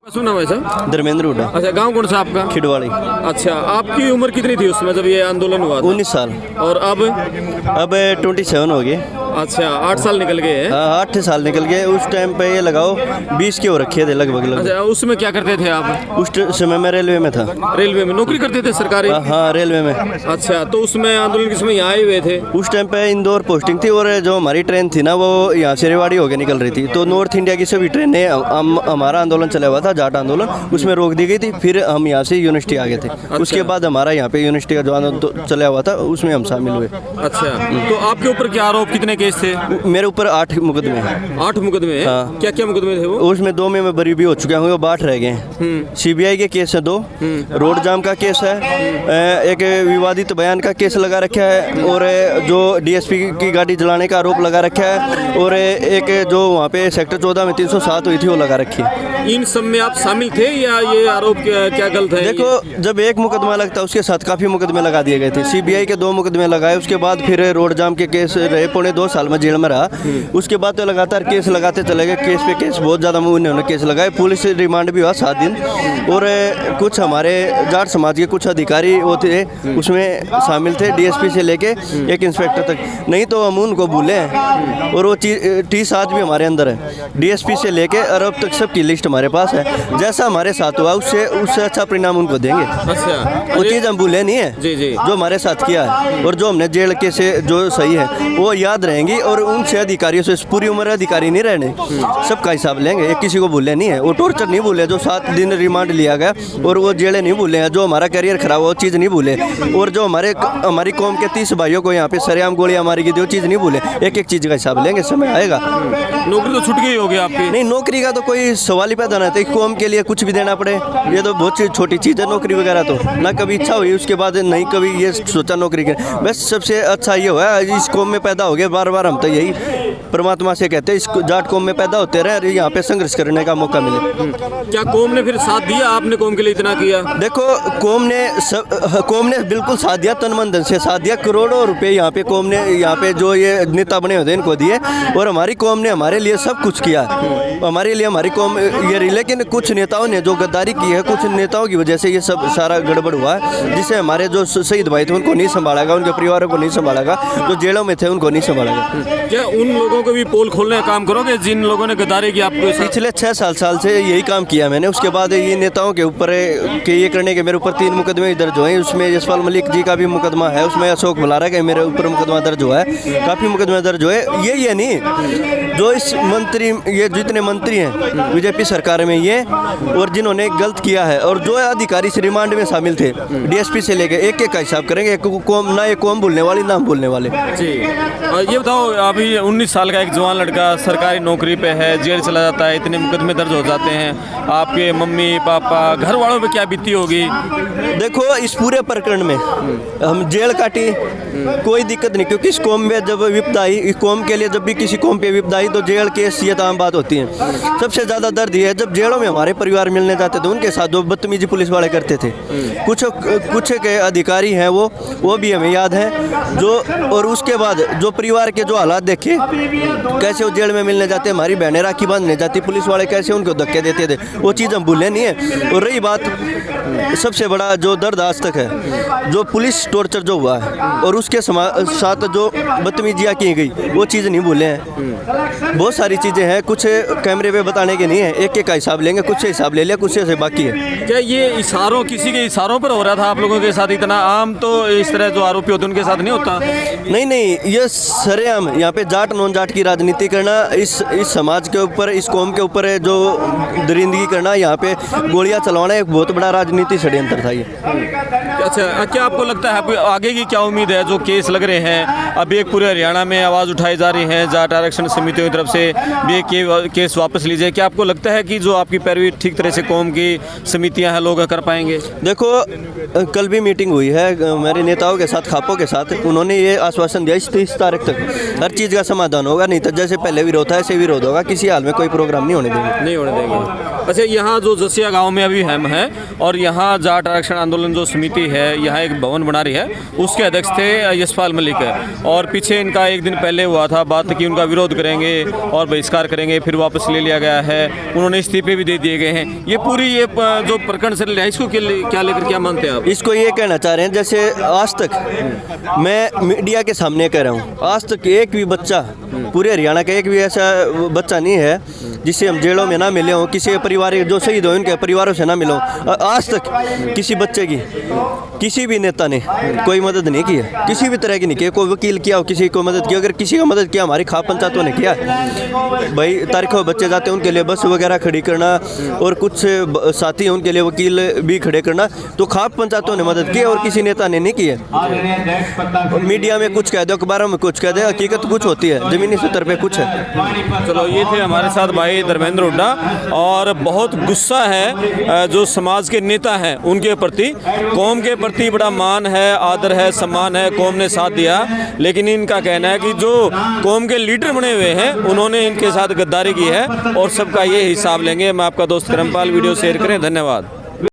सुना है सर? धर्मेंद्र हुड्डा। अच्छा, गांव कौन सा आपका? खिड़वाड़ी। अच्छा, आपकी उम्र कितनी थी उसमें जब ये आंदोलन हुआ था? 19 साल। और अब 27 हो गए। अच्छा, 8 साल निकल गए हैं। 8 साल निकल गए। उस टाइम पे ये लगाओ 20 के हो रखे थे लगभग। अच्छा, उसमें क्या करते थे आप? उस समय मैं रेलवे में था। रेलवे में नौकरी करते थे सरकारी? हाँ, रेलवे में। अच्छा, तो उसमें आंदोलन के समय यहाँ आए हुए थे? उस टाइम पे इंदौर पोस्टिंग थी और जो हमारी ट्रेन थी ना वो यहाँ से रेवाड़ी होकर निकल रही थी। तो नॉर्थ इंडिया की सभी ट्रेनें हमारा आंदोलन चला हुआ था, जाट आंदोलन, उसमें रोक दी गई थी। फिर हम यहाँ से यूनिवर्सिटी आ गए थे। उसके बाद हमारा यहाँ पे यूनिवर्सिटी का जो आंदोलन चला हुआ था उसमें हम शामिल हुए। अच्छा, तो आपके ऊपर क्या आरोप, कितने केस थे? मेरे ऊपर 8 मुकदमे हैं। 8 मुकदमे हैं? हाँ। क्या क्या मुकदमे थे वो? उसमें 2 में मैं बरी भी हो चुका हूँ, वो 8 रह गए हैं। सीबीआई के केस है 2, रोड जाम का केस है, एक विवादित बयान का केस लगा रखा है, और जो डीएसपी की गाड़ी जलाने का आरोप लगा रखा है, और एक जो वहाँ पे सेक्टर 14 में 307 हुई थी वो लगा रखी है। इन सब में आप शामिल थे या ये आरोप क्या गलत है? देखो, जब एक मुकदमा लगता है उसके साथ काफ़ी मुकदमे लगा दिए गए थे। सीबीआई के 2 मुकदमे लगाए, उसके बाद फिर रोड जाम के केस रहे, 2.5 साल में जेल में रहा। उसके बाद तो लगातार केस लगाते चले गए, केस पे केस, बहुत ज़्यादा उन्होंने केस लगाए। पुलिस रिमांड भी हुआ 7 दिन। और कुछ हमारे जाट समाज के कुछ अधिकारी वो थे उसमें शामिल थे, डीएसपी से लेके एक इंस्पेक्टर तक। नहीं तो हम उनको भूले हैं, और वो टी साथ भी हमारे अंदर है। डीएसपी से लेके और अब तक सबकी लिस्ट हमारे पास है। जैसा हमारे साथ हुआ उससे अच्छा परिणाम उनको देंगे। अच्छा, वो चीज़ हम भूले नहीं है। जी जी, जो हमारे साथ किया है और जो हमने जेल के से जो सही है वो याद रहेंगी, और उनसे अधिकारियों से पूरी उम्र अधिकारी नहीं रहने, सबका हिसाब लेंगे। एक किसी को भूले नहीं है, वो टॉर्चर नहीं भूले, जो 7 दिन रिमांड लिया गया, और वो जेलें नहीं भूले हैं, जो हमारा करियर खराब हुआ वो चीज़ नहीं भूले, और जो हमारी कौम के 30 भाइयों को यहाँ पे सरेआम गोलियां मारी गई थी वो चीज़ नहीं भूले। एक एक चीज़ का हिसाब लेंगे, समय आएगा। नौकरी तो छूट गई होगी आपकी? नहीं, नौकरी का तो कोई सवाल ही पैदा नहीं था। कौम के लिए कुछ भी देना पड़े, ये तो बहुत छोटी चीज़ है नौकरी वगैरह। तो ना कभी इच्छा हुई, उसके बाद नहीं कभी ये सोचा नौकरी के। बस सबसे अच्छा ये हुआ इस कौम में पैदा हो गया। बार बार हम तो यही परमात्मा से कहते हैं, इस जाट कौम में पैदा होते रहे और यहाँ पे संघर्ष करने का मौका मिले। क्या कौम ने फिर साथ दिया? आपने कौम के लिए इतना किया? देखो, कौम ने बिल्कुल साथ दिया, तन मन धन से साथ दिया। करोड़ों रुपए यहाँ पे कौम ने, यहाँ पे जो ये नेता बने होते हैं इनको दिए, और हमारी कौम ने हमारे लिए सब कुछ किया। हमारे लिए हमारी कौम ये रही। लेकिन कुछ नेताओं ने जो गद्दारी की है, कुछ नेताओं की वजह से ये सब सारा गड़बड़ हुआ है, जिससे हमारे जो शहीद भाई थे उनको नहीं संभाला गया, उनके परिवारों को नहीं संभाला गया, जो जेलों में थे उनको नहीं संभाला गया। क्या उन लोगों को भी पोल खोलने का काम करोगे जिन लोगों ने गद्दारी की आपको? पिछले 6 साल से यही काम किया मैंने। उसके बाद ये नेताओं के ऊपर के ये करने के मेरे ऊपर 3 मुकदमे दर्ज हुए हैं। उसमें यशपाल मलिक जी का भी मुकदमा है, उसमें अशोक मलारा का मेरे ऊपर मुकदमा दर्ज हुआ है, काफ़ी मुकदमे दर्ज हुए। ये नहीं, जो इस मंत्री, ये जितने मंत्री हैं बीजेपी सरकार में ये, और जिन्होंने गलत किया है, और जो अधिकारी इस रिमांड में शामिल थे डीएसपी से लेके एक एक का हिसाब करेंगे। एक कौम ना, एक कौम भूलने वाली, ना भूलने वाले। जी, और ये बताओ, अभी 19 साल का एक जवान लड़का सरकारी नौकरी पे है, जेल चला जाता है, इतने मुकदमे दर्ज हो जाते हैं, आपके मम्मी पापा घर वालों पे क्या बीती होगी? देखो, इस पूरे प्रकरण में हम जेल काटी, कोई दिक्कत नहीं, क्योंकि इस कौम में जब विपदा आई, इस कौम के लिए जब भी किसी कौम पे विपदा आई तो जेल केस ये आम बात होती है। सबसे ज़्यादा दर्द ये है जब जेलों में हमारे परिवार मिलने जाते थे, उनके साथ जो बदतमीजी पुलिस वाले करते थे। कुछ के अधिकारी हैं वो भी हमें याद है जो, और उसके बाद जो परिवार के जो हालात देखे, कैसे वो जेल में मिलने जाते, हमारी बहनें राखी बांधने जाती, पुलिस वाले कैसे उनको धक्के देते थे, वो चीज़ हम भूले नहीं है। और रही बात सबसे बड़ा जो दर्द आज तक है, जो पुलिस टॉर्चर जो हुआ है और उसके साथ जो बदतमीजियाँ की गई, वो चीज़ नहीं भूले हैं। बहुत सारी चीज़ें हैं, कुछ कैमरे पे बताने के नहीं है, एक एक का हिसाब लेंगे, कुछ से हिसाब ले लिया, कुछ से बाकी है। क्या ये इशारों, किसी के इशारों पर हो रहा था आप लोगों के साथ? इतना आम तो इस तरह जो आरोपी होते हैं उनके साथ नहीं होता? नहीं, ये सरेआम यहाँ पे जाट नॉन जाट की राजनीति करना, इस समाज के ऊपर, इस कौम के ऊपर जो दरिंदगी करना, यहाँ पे गोलियाँ चलवाना एक बहुत बड़ा राजनीति षड्यंत्र था ये। अच्छा, क्या आपको लगता है आपको आगे की क्या उम्मीद है? जो केस लग रहे हैं अभी, एक पूरे हरियाणा में आवाज़ उठाई जा रही है जाट आरक्षण समितियों की तरफ से भी केस वापस लीजिए, क्या आपको लगता है कि जो आपकी पैरवी ठीक तरह से कौम की समितियां हैं लोग कर पाएंगे? देखो, कल भी मीटिंग हुई है मेरे नेताओं के साथ, खापों के साथ, उन्होंने ये आश्वासन दिया 30 तारीख तक हर चीज़ का समाधान होगा। होगा, नहीं तो जैसे पहले विरोध था ऐसे विरोध होगा, किसी हाल में कोई प्रोग्राम नहीं होने देंगे। नहीं होने देंगे। अच्छा, यहाँ जो जसिया गांव में अभी हम हैं और यहाँ जाट आरक्षण आंदोलन जो समिति है यहाँ एक भवन बना रही है, उसके अध्यक्ष थे यशपाल मलिक है, और पीछे इनका एक दिन पहले हुआ था बात कि उनका विरोध करेंगे और बहिष्कार करेंगे, फिर वापस ले लिया गया है, उन्होंने इस्तीफे भी दे दिए गए हैं। ये पूरी ये जो प्रकरण चल रहा है इसको क्या लेकर क्या मानते हैं आप? इसको ये कहना चाह रहे हैं, जैसे आज तक मैं मीडिया के सामने कह रहा हूँ, आज तक एक भी बच्चा पूरे हरियाणा का एक भी ऐसा बच्चा नहीं है जिसे हम जेलों में ना मिले हों, किसी परिवार जो शहीद हो उनके परिवारों से ना मिलो। आज तक किसी बच्चे की किसी भी नेता ने कोई मदद नहीं की है, किसी भी तरह की नहीं की। कोई वकील किया हो, किसी को मदद की, अगर किसी का मदद किया हमारी खाप पंचायतों ने किया। भाई तारीखों बच्चे जाते हैं उनके लिए बस वगैरह खड़ी करना, और कुछ साथी हैं उनके लिए वकील भी खड़े करना, तो खाप पंचायतों ने मदद की और किसी नेता ने नहीं की है। मीडिया में कुछ कह दो, अखबारों में कुछ कह दे, हकीकत कुछ होती है, ज़मीनी स्तर पे कुछ है। चलो, ये थे हमारे साथ भाई धर्मेंद्र हुड्डा, और बहुत गुस्सा है जो समाज के नेता हैं उनके प्रति, कौम के प्रति बड़ा मान है, आदर है, सम्मान है, कौम ने साथ दिया, लेकिन इनका कहना है कि जो कौम के लीडर बने हुए हैं उन्होंने इनके साथ गद्दारी की है और सबका ये हिसाब लेंगे। मैं आपका दोस्त करमपाल, वीडियो शेयर करें, धन्यवाद।